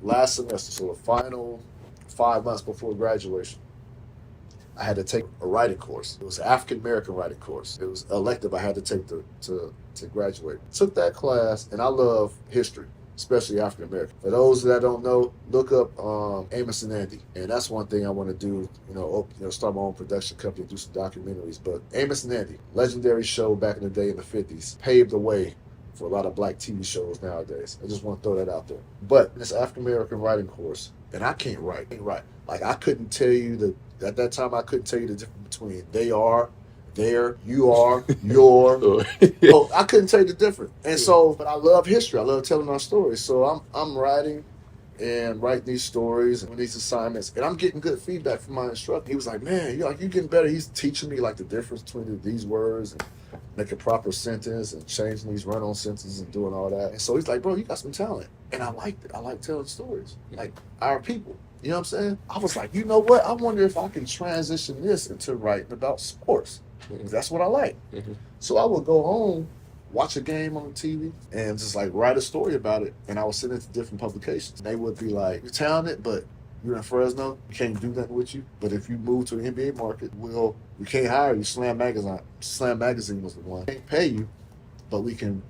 last semester, so the final 5 months before graduation, I had to take a writing course. It was an African American writing course. It was elective I had to take to graduate. Took that class, and I love history, especially African American. For those that don't know, look up Amos and Andy, and that's one thing I want to do. Start my own production company, do some documentaries. But Amos and Andy, legendary show back in the day in the '50s, paved the way for a lot of black TV shows nowadays. I just want to throw that out there. But this African American writing course, and I can't write. Like I couldn't tell you at that time I couldn't tell you the difference between they are, there, you are, your. So I couldn't tell you the difference. And so, but I love history. I love telling our stories. So I'm writing and writing these stories and these assignments, and I'm getting good feedback from my instructor. He was like, "Man, you're getting better." He's teaching me like the difference between these words and make a proper sentence and changing these run-on sentences and doing all that. And so he's like, "Bro, you got some talent." And I liked it. I like telling stories, like our people. You know what I'm saying? I was like, you know what? I wonder if I can transition this into writing about sports. Because that's what I like. Mm-hmm. So I would go home, watch a game on the TV, and just like write a story about it. And I would send it to different publications. They would be like, "You're talented, but you're in Fresno. We can't do nothing with you. But if you move to the NBA market, we can't hire you." Slam Magazine was the one. Can't pay you, but we can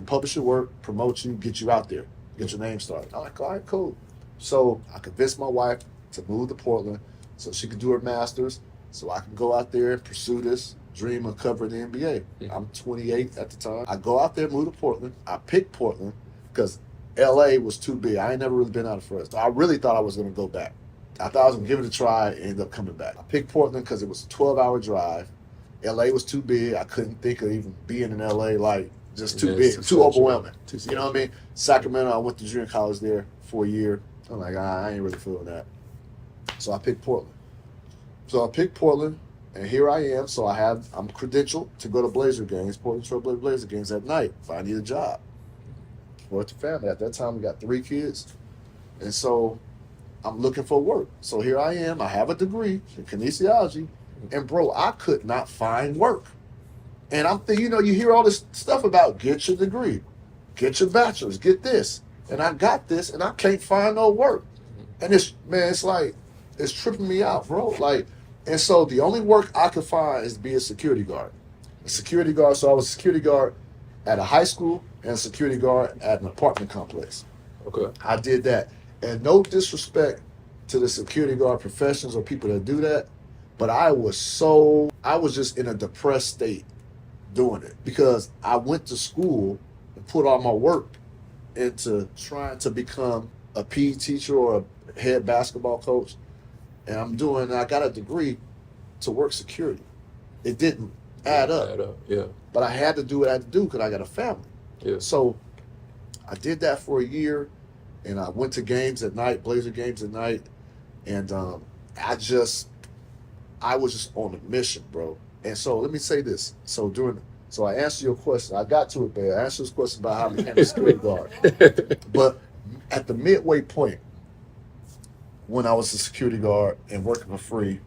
publish your work, promote you, get you out there, get your name started. I'm like, all right, cool. So I convinced my wife to move to Portland so she could do her master's, so I can go out there and pursue this dream of covering the NBA. Mm-hmm. I'm 28 at the time. I go out there, move to Portland. I picked Portland because LA was too big. I ain't never really been out of Fresno. I really thought I was going to go back. I thought I was going to give it a try and end up coming back. I picked Portland because it was a 12-hour drive. LA was too big. I couldn't think of even being in LA, like just too big, too overwhelming. You know what I mean? Sacramento, I went to junior college there for a year. I'm like, I ain't really feeling that. So I picked Portland. And here I am. So I'm credentialed to go to Blazer games, Portland Trail Blazer games at night if I need a job. Work the family. At that time, we got 3 kids. And so I'm looking for work. So here I am. I have a degree in kinesiology. And, bro, I could not find work. And I'm thinking, you hear all this stuff about get your degree, get your bachelor's, get this. And I got this, and I can't find no work. And it's like, it's tripping me out, bro. Like, and so the only work I could find is to be a security guard. So I was a security guard at a high school and a security guard at an apartment complex. Okay. I did that. And no disrespect to the security guard professionals or people that do that, but I was just in a depressed state doing it because I went to school and put all my work into trying to become a PE teacher or a head basketball coach. And I got a degree to work security. It didn't add up. Yeah. But I had to do what I had to do because I got a family. Yeah. So I did that for a year, and I went to games at night, Blazer games at night, and I was just on a mission, bro. And so let me say this. So I answered your question. I got to it, man. I answered this question about how I became a security guard. But at the midway point, when I was a security guard and working for free,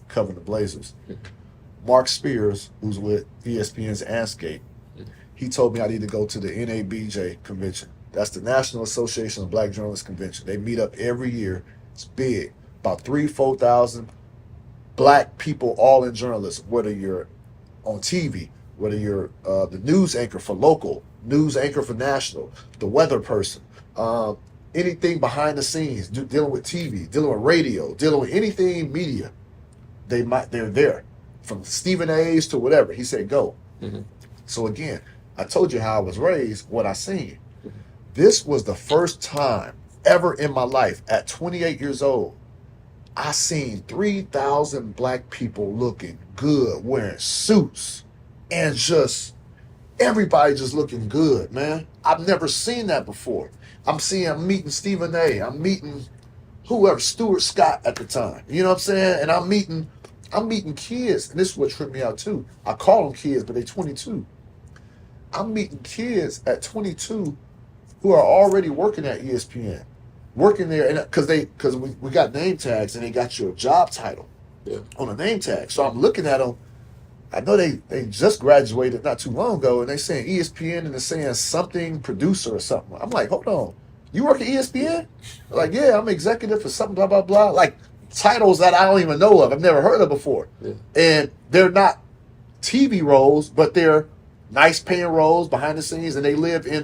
covering the Blazers, Marc Spears, who's with ESPN's Anscape, he told me I need to go to the NABJ convention. That's the National Association of Black Journalists Convention. They meet up every year. It's big. About 3,000-4,000 black people all in journalism, whether you're on TV, whether you're the news anchor for local, news anchor for national, the weather person, anything behind the scenes, dealing with TV, dealing with radio, dealing with anything media, they're there. From Stephen A's to whatever. He said, go. Mm-hmm. So again, I told you how I was raised, what I seen. Mm-hmm. This was the first time ever in my life, at 28 years old, I seen 3,000 black people looking good, wearing suits, and just everybody just looking good, man. I've never seen that before. I'm meeting Stephen A. I'm meeting whoever, Stuart Scott at the time. You know what I'm saying? And I'm meeting kids, and this is what tripped me out too. I call them kids, but they're 22. I'm meeting kids at 22 who are already working at ESPN, working there, and because we got name tags and they got your job title on a name tag. So I'm looking at them. I know they just graduated not too long ago, and they saying ESPN and they're saying something producer or something. I'm like, hold on, you work at ESPN? Like, yeah, I'm executive for something, blah, blah, blah. Like, titles that I don't even know of. I've never heard of before. Yeah. And they're not TV roles, but they're nice paying roles behind the scenes, and they live in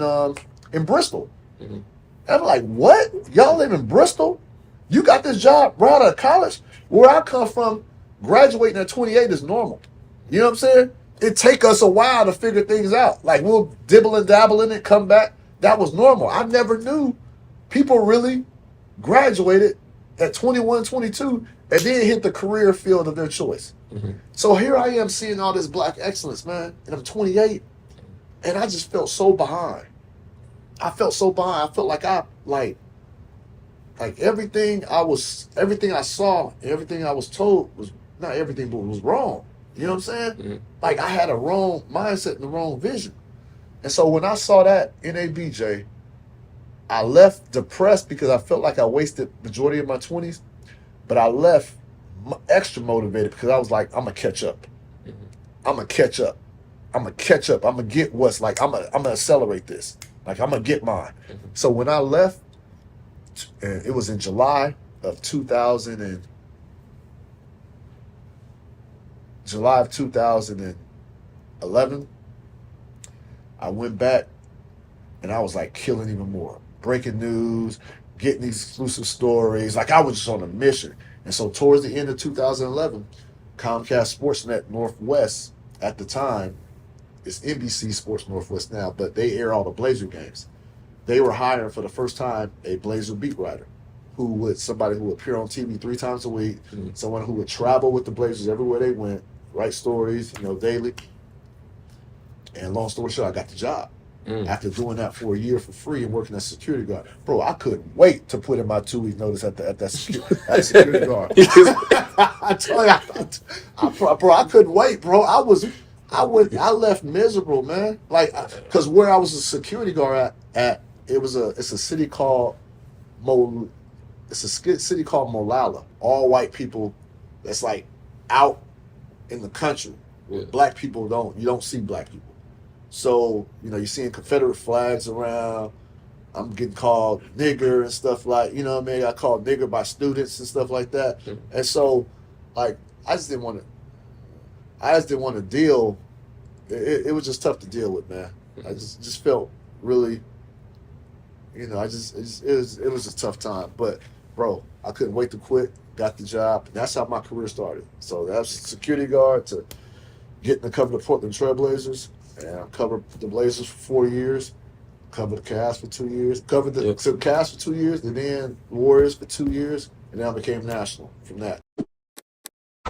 Bristol. Mm-hmm. And I'm like, what? Y'all live in Bristol? You got this job right out of college? Where I come from, graduating at 28 is normal. You know what I'm saying? It take us a while to figure things out. Like, we'll dibble and dabble in it, come back. That was normal. I never knew people really graduated at 21, 22, and then hit the career field of their choice. Mm-hmm. So here I am seeing all this black excellence, man, and I'm 28, and I just felt so behind. I felt so behind. I felt like everything I saw, everything I was told was not everything, but was wrong. You know what I'm saying? Mm-hmm. Like, I had a wrong mindset and the wrong vision. And so when I saw that in ABJ, I left depressed because I felt like I wasted the majority of my 20s, but I left extra motivated because I was like, I'm going to catch up. Mm-hmm. I'm going to catch up. I'm going to catch up. I'm going to get what's like, I'm going to accelerate this. Like, I'm going to get mine. Mm-hmm. So when I left, and it was in July of 2011, I went back and I was like killing even more. Breaking news, getting these exclusive stories. Like, I was just on a mission. And so towards the end of 2011, Comcast Sportsnet Northwest at the time, it's NBC Sports Northwest now, but they air all the Blazer games. They were hiring for the first time a Blazer beat writer, somebody who would appear on TV 3 times a week, Mm-hmm. someone who would travel with the Blazers everywhere they went, write stories, daily. And long story short, I got the job. After doing that for a year for free and working as a security guard. Bro, I couldn't wait to put in my 2-week notice at that security guard. I tell you, bro, I couldn't wait, bro. I left miserable, man. Like, because where I was a security guard at it's a city called city called Molalla. All white people that's like out in the country. Yeah. Black people you don't see black people. So, you're seeing Confederate flags around. I'm getting called nigger and stuff like, I got called nigger by students and stuff like that. Mm-hmm. And so, like, I just didn't want to deal. It was just tough to deal with, man. I just felt really, it was a tough time. But, bro, I couldn't wait to quit. Got the job. And that's how my career started. So that's security guard to getting to cover the Portland Trailblazers. And I covered the Blazers for 4 years, covered the Cavs for 2 years, covered the Cavs for 2 years, and then Warriors for 2 years, and then I became national from that.